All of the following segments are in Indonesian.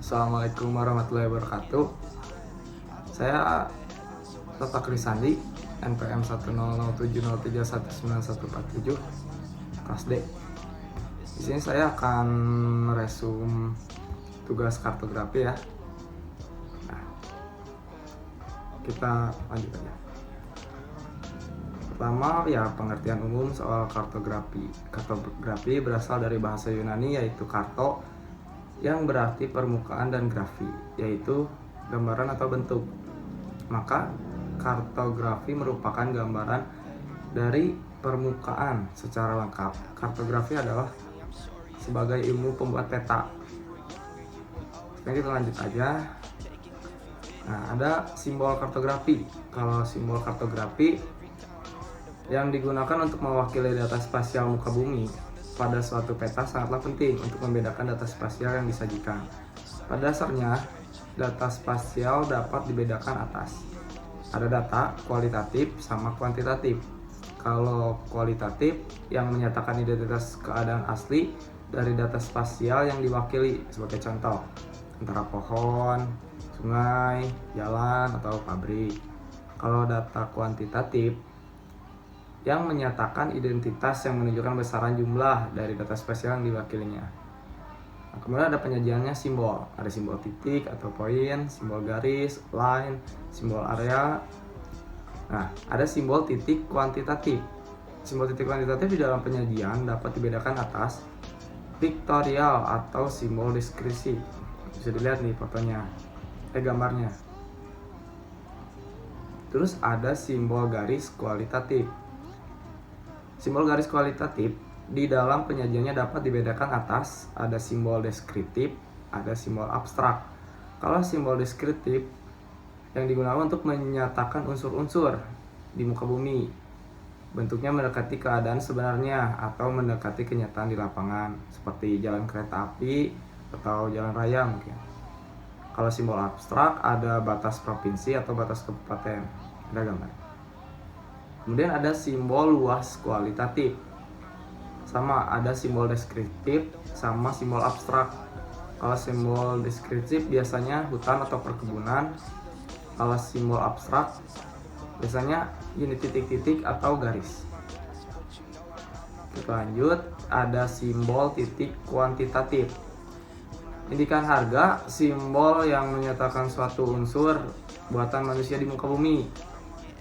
Assalamualaikum warahmatullahi wabarakatuh. Saya Toto Krisandi, NPM 10070319147, kelas D. Di sini saya akan meresum tugas kartografi ya. Nah, kita lanjut aja. Pertama ya, pengertian umum soal kartografi. Kartografi berasal dari bahasa Yunani yaitu karto, yang berarti permukaan, dan grafi yaitu gambaran atau bentuk. Maka kartografi merupakan gambaran dari permukaan secara lengkap. Kartografi adalah sebagai ilmu pembuat peta. Sekarang kita lanjut aja. Nah, ada simbol kartografi. Kalau simbol kartografi yang digunakan untuk mewakili data spasial muka bumi pada suatu peta sangatlah penting untuk membedakan data spasial yang disajikan. Pada dasarnya, data spasial dapat dibedakan atas. Ada data kualitatif sama kuantitatif. Kalau kualitatif yang menyatakan identitas keadaan asli dari data spasial yang diwakili, sebagai contoh antara pohon, sungai, jalan, atau pabrik. Kalau data kuantitatif yang menyatakan identitas yang menunjukkan besaran jumlah dari data spasial yang diwakilinya. Nah, kemudian ada penyajiannya simbol. Ada simbol titik atau poin, simbol garis, line, simbol area. Nah, ada simbol titik kuantitatif. Simbol titik kuantitatif di dalam penyajian dapat dibedakan atas pictorial atau simbol deskripsi. Bisa dilihat nih fotonya, gambarnya. Terus ada simbol garis kualitatif. Simbol garis kualitatif di dalam penyajiannya dapat dibedakan atas ada simbol deskriptif, ada simbol abstrak. Kalau simbol deskriptif yang digunakan untuk menyatakan unsur-unsur di muka bumi, bentuknya mendekati keadaan sebenarnya atau mendekati kenyataan di lapangan, seperti jalan kereta api atau jalan raya mungkin. Kalau simbol abstrak ada batas provinsi atau batas kabupaten. Ada gambar. Kemudian ada simbol luas kualitatif. Sama, ada simbol deskriptif sama simbol abstrak. Kalau simbol deskriptif biasanya hutan atau perkebunan. Kalau simbol abstrak biasanya unit titik-titik atau garis. Kita lanjut, ada simbol titik kuantitatif. Indikan harga, simbol yang menyatakan suatu unsur buatan manusia di muka bumi.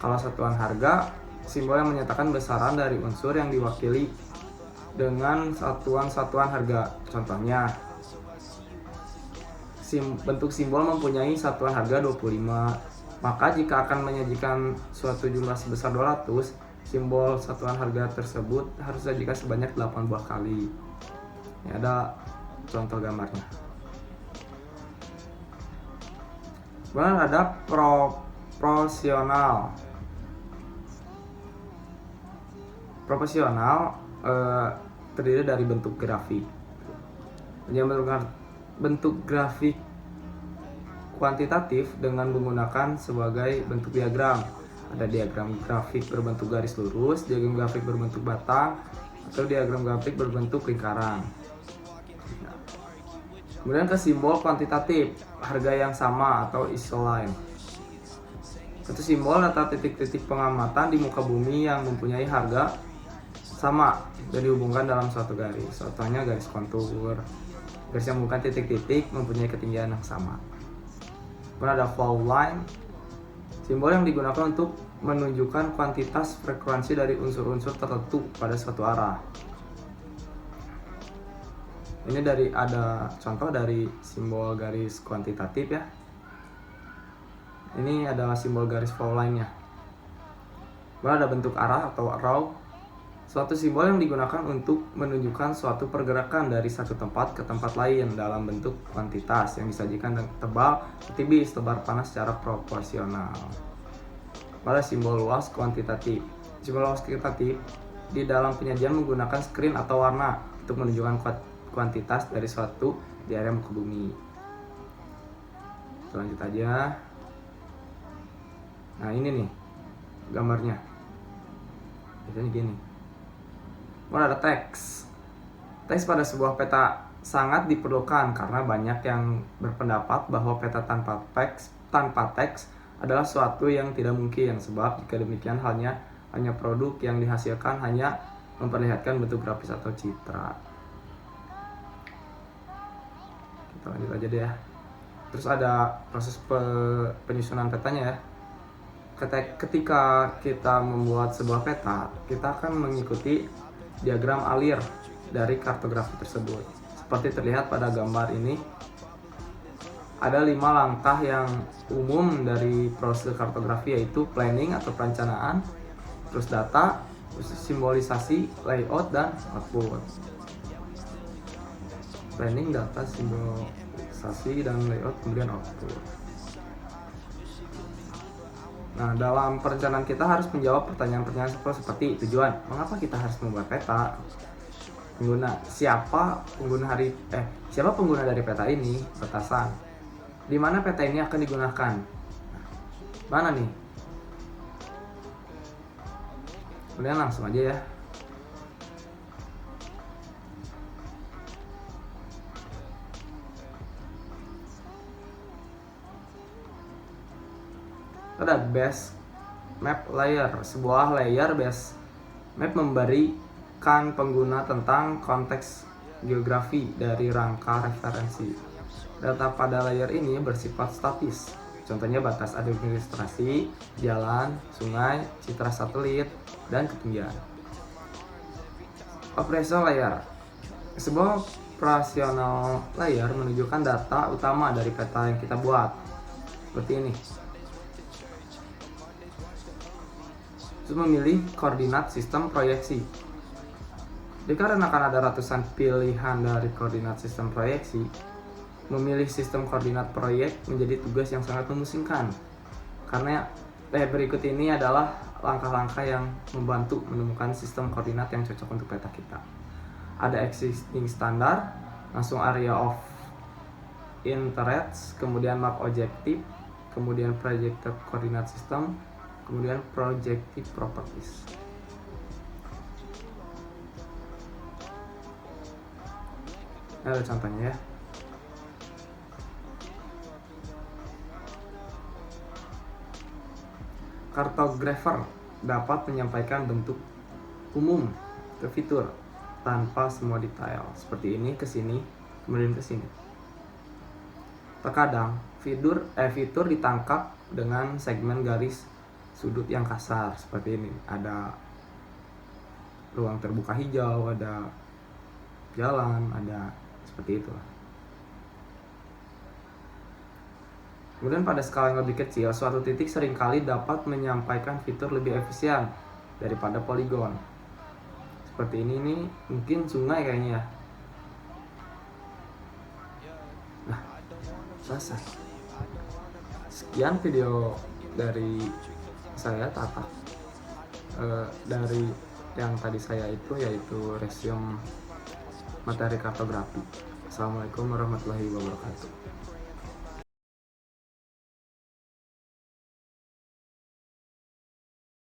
Kalau satuan harga, simbol yang menyatakan besaran dari unsur yang diwakili dengan satuan-satuan harga. Contohnya, bentuk simbol mempunyai satuan harga 25. Maka jika akan menyajikan suatu jumlah sebesar 200, simbol satuan harga tersebut harus disajikan sebanyak 8 buah kali. Ini ada contoh gambarnya. Kemudian ada proporsional. Proporsional terdiri dari bentuk grafik. Bentuk grafik kuantitatif dengan menggunakan sebagai bentuk diagram. Ada diagram grafik berbentuk garis lurus, diagram grafik berbentuk batang, atau diagram grafik berbentuk lingkaran. Kemudian ke simbol kuantitatif, harga yang sama atau isoline. Satu simbol data titik-titik pengamatan di muka bumi yang mempunyai harga sama dan dihubungkan dalam suatu garis. Contohnya garis kontur. Garis yang bukan titik-titik mempunyai ketinggian yang sama. Kemudian ada flow line, simbol yang digunakan untuk menunjukkan kuantitas frekuensi dari unsur-unsur tertentu pada suatu arah. Ini ada contoh dari simbol garis kuantitatif ya. Ini adalah simbol garis flow line-nya. Kemudian ada bentuk arah atau arrow. Suatu simbol yang digunakan untuk menunjukkan suatu pergerakan dari satu tempat ke tempat lain dalam bentuk kuantitas yang disajikan dengan tebal, tipis, tebar panas secara proporsional. Pada simbol luas kuantitatif. Simbol luas kuantitatif di dalam penyajian menggunakan screen atau warna untuk menunjukkan kuantitas dari suatu di area muka bumi. Lanjut aja. Nah, ini nih gambarnya. Biasanya gini. Kemudian ada teks. Teks pada sebuah peta sangat diperlukan karena banyak yang berpendapat bahwa peta tanpa teks adalah suatu yang tidak mungkin, sebab jika demikian hanya produk yang dihasilkan hanya memperlihatkan bentuk grafis atau citra. Kita lanjut aja deh ya. Terus ada proses penyusunan petanya ya. Ketika kita membuat sebuah peta, kita akan mengikuti diagram alir dari kartografi tersebut. Seperti terlihat pada gambar ini, ada 5 langkah yang umum dari proses kartografi, yaitu planning atau perencanaan, terus data, terus simbolisasi, layout, dan output. Planning, data, simbolisasi, dan layout, kemudian output. Nah, dalam perencanaan kita harus menjawab pertanyaan-pertanyaan seperti tujuan, mengapa kita harus membuat peta, siapa pengguna dari peta ini, batasan, di mana peta ini akan digunakan, mana nih. Kemudian langsung aja ya. Ada base map layer. Sebuah layer base map memberikan pengguna tentang konteks geografi dari rangka referensi. Data pada layer ini bersifat statis. Contohnya batas administrasi, jalan, sungai, citra satelit, dan ketinggian. Operational layer. Sebuah operational layer menunjukkan data utama dari peta yang kita buat. Seperti ini. Terus memilih koordinat sistem proyeksi. Dikarenakan ada ratusan pilihan dari koordinat sistem proyeksi, memilih sistem koordinat proyek menjadi tugas yang sangat memusingkan. Karena berikut ini adalah langkah-langkah yang membantu menemukan sistem koordinat yang cocok untuk peta kita. Ada existing standard, langsung area of interest, kemudian map objective, kemudian projected coordinate system, kemudian projective properties. Ini ada contohnya ya. Kartografer dapat menyampaikan bentuk umum ke fitur tanpa semua detail. Seperti ini ke sini, kemudian ke sini. Terkadang fitur ditangkap dengan segmen garis sudut yang kasar seperti ini. Ada ruang terbuka hijau, ada jalan, ada seperti itu. Kemudian pada skala yang lebih kecil, suatu titik seringkali dapat menyampaikan fitur lebih efisien daripada poligon. Seperti ini nih, mungkin sungai kayaknya ya. Nah, selesai. Sekian video dari saya Tata. Dari yang tadi saya yaitu resume materi kartografi. Assalamualaikum warahmatullahi wabarakatuh.